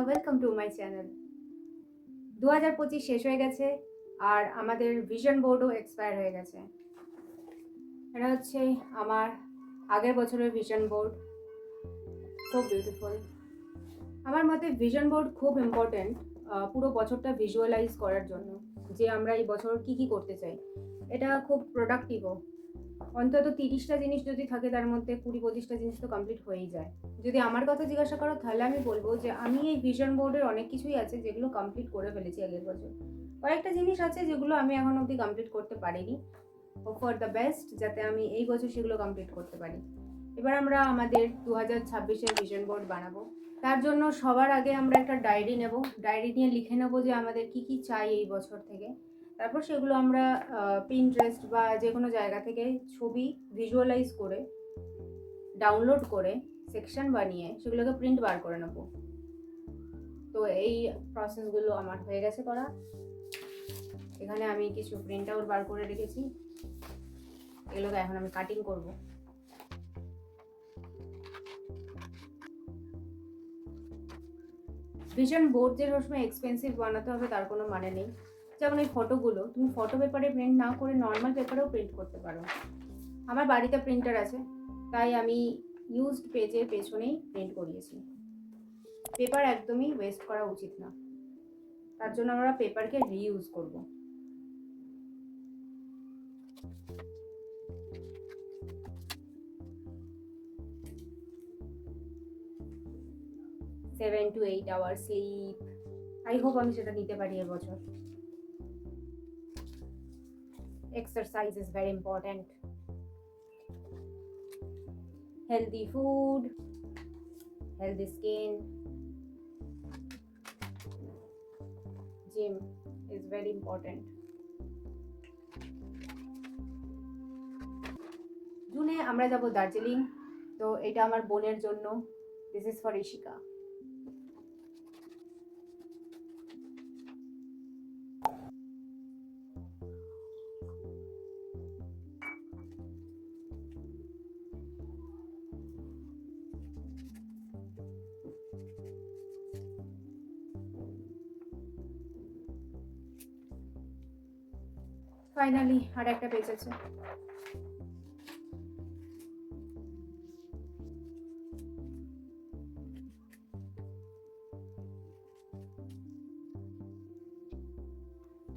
Welcome to my channel. 2025 শেষ হয়ে গেছে আর আমাদের ভিশন বোর্ডও এক্সপায়ার হয়ে গেছে। এটা হচ্ছে আমার আগের বছরের ভিশন বোর্ড। So beautiful. আমার মতে ভিশন বোর্ড খুব ইম্পর্টেন্ট পুরো বছরটা ভিজুয়ালাইজ করার জন্য, যে আমরা এই বছর কি কি করতে চাই। এটা খুব প্রোডাক্টিভও। অন্তত 30টা জিনিস যদি থাকে তার মধ্যে 20-25টা জিনিস তো কমপ্লিট হয়েই যায়। যদি আমার কথা জিজ্ঞাসা করো তাহলে আমি বলবো যে আমি এই ভিশন বোর্ডের অনেক কিছুই আছে যেগুলো কমপ্লিট করে ফেলেছি আগের বছর। কয়েকটা জিনিস আছে যেগুলো আমি এখন অবধি কমপ্লিট করতে পারিনি। ফর দ্য বেস্ট যাতে আমি এই বছর সেগুলো কমপ্লিট করতে পারি। এবার আমরা আমাদের 2026-এর ভিশন বোর্ড বানাবো। তার জন্য সবার আগে আমরা একটা ডায়েরি নেব। ডায়েরি নিয়ে লিখে নেবো যে আমাদের কি কি চাই এই বছর থেকে। তারপর সেগুলো আমরা পিন্টারেস্ট বা যে কোনো জায়গা থেকে ছবি ভিজুয়ালাইজ করে ডাউনলোড করে সেকশন বানিয়ে সেগুলোকে প্রিন্ট বার করে নেব। তো এই প্রসেসগুলো আমার হয়ে গেছে করা। এখানে আমি কিছু প্রিন্ট আউট বার করে রেখেছি, এগুলোকে এখন আমি কাটিং করব। ভিশন বোর্ড যে সবসময় এক্সপেন্সিভ বানাতে হবে তার কোনো মানে নেই। যেমন এই ফটোগুলো তুমি ফটো পেপারে প্রিন্ট না করে নর্মাল পেপারেও প্রিন্ট করতে পারো। আমার বাড়িতে প্রিন্টার আছে, তাই আমি ইউজড পেজের পেছনেই প্রিন্ট করিয়েছি। পেপার একদমই ওয়েস্ট করা উচিত না, তার জন্য আমরা পেপারকে রিইউজ করব। Seven to 8 hour sleep, I hope আমি সেটা নিতে পারি এবছর। Exercise is very important. Healthy food, healthy skin, gym is very important. জুনে আমরা যাব দার্জিলিং, তো এটা আমার বোনের জন্য। This is for Ishika. Finally আর একটা পেজ আছে।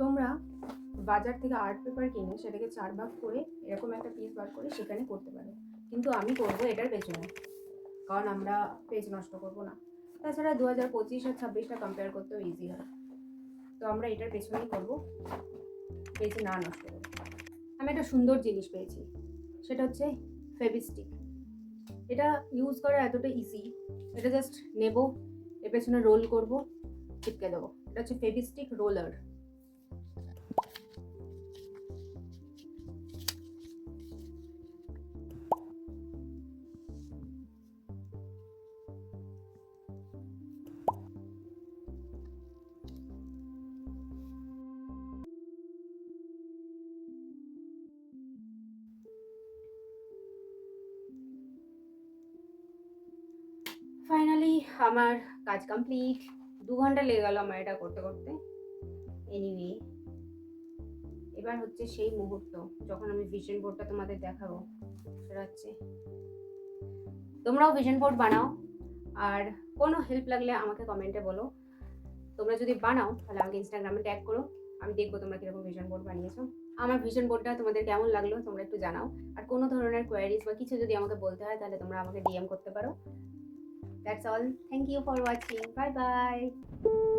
তোমরা বাজার থেকে আর্ট পেপার কিনে সেটাকে 4 ভাগ করে এরকম একটা পিস বার করে সেখানে করতে পারো, কিন্তু আমি করবো এটার পেছনে, কারণ আমরা পেজ নষ্ট করব না। তাছাড়া 2025 আর 26টা কম্পেয়ার করতেও ইজি হয়, তো আমরা এটার পেছনেই করবো, পেজ না নষ্ট করবো। আমি একটা সুন্দর জিনিস পেয়েছি, সেটা হচ্ছে ফেভিস্টিক। এটা ইউজ করা এতটা ইজি। এটা জাস্ট নেব, এর পেছনে রোল করব, চিপকে দেবো। এটা হচ্ছে ফেভিস্টিক রোলার। ফাইনালি আমার কাজ কমপ্লিট। 2 ঘন্টা লেগে গেল আমার এটা করতে করতে। এনিওয়ে, এবার হচ্ছে সেই মুহূর্ত যখন আমি ভিশন বোর্ডটা তোমাদের দেখাবো। সেটা হচ্ছে তোমরাও ভিশন বোর্ড বানাও, আর কোনো হেল্প লাগলে আমাকে কমেন্টে বলো। তোমরা যদি বানাও তাহলে আমাকে ইনস্টাগ্রামে ট্যাগ করো, আমি দেখবো তোমরা কিরকম ভিশন বোর্ড বানিয়েছো। আমার ভিশন বোর্ডটা তোমাদের কেমন লাগলো তোমরা একটু জানাও। আর কোনো ধরনের কোয়ারিজ বা কিছু যদি আমাকে বলতে হয় তাহলে তোমরা আমাকে ডিএম করতে পারো। That's all. Thank you for watching. Bye bye.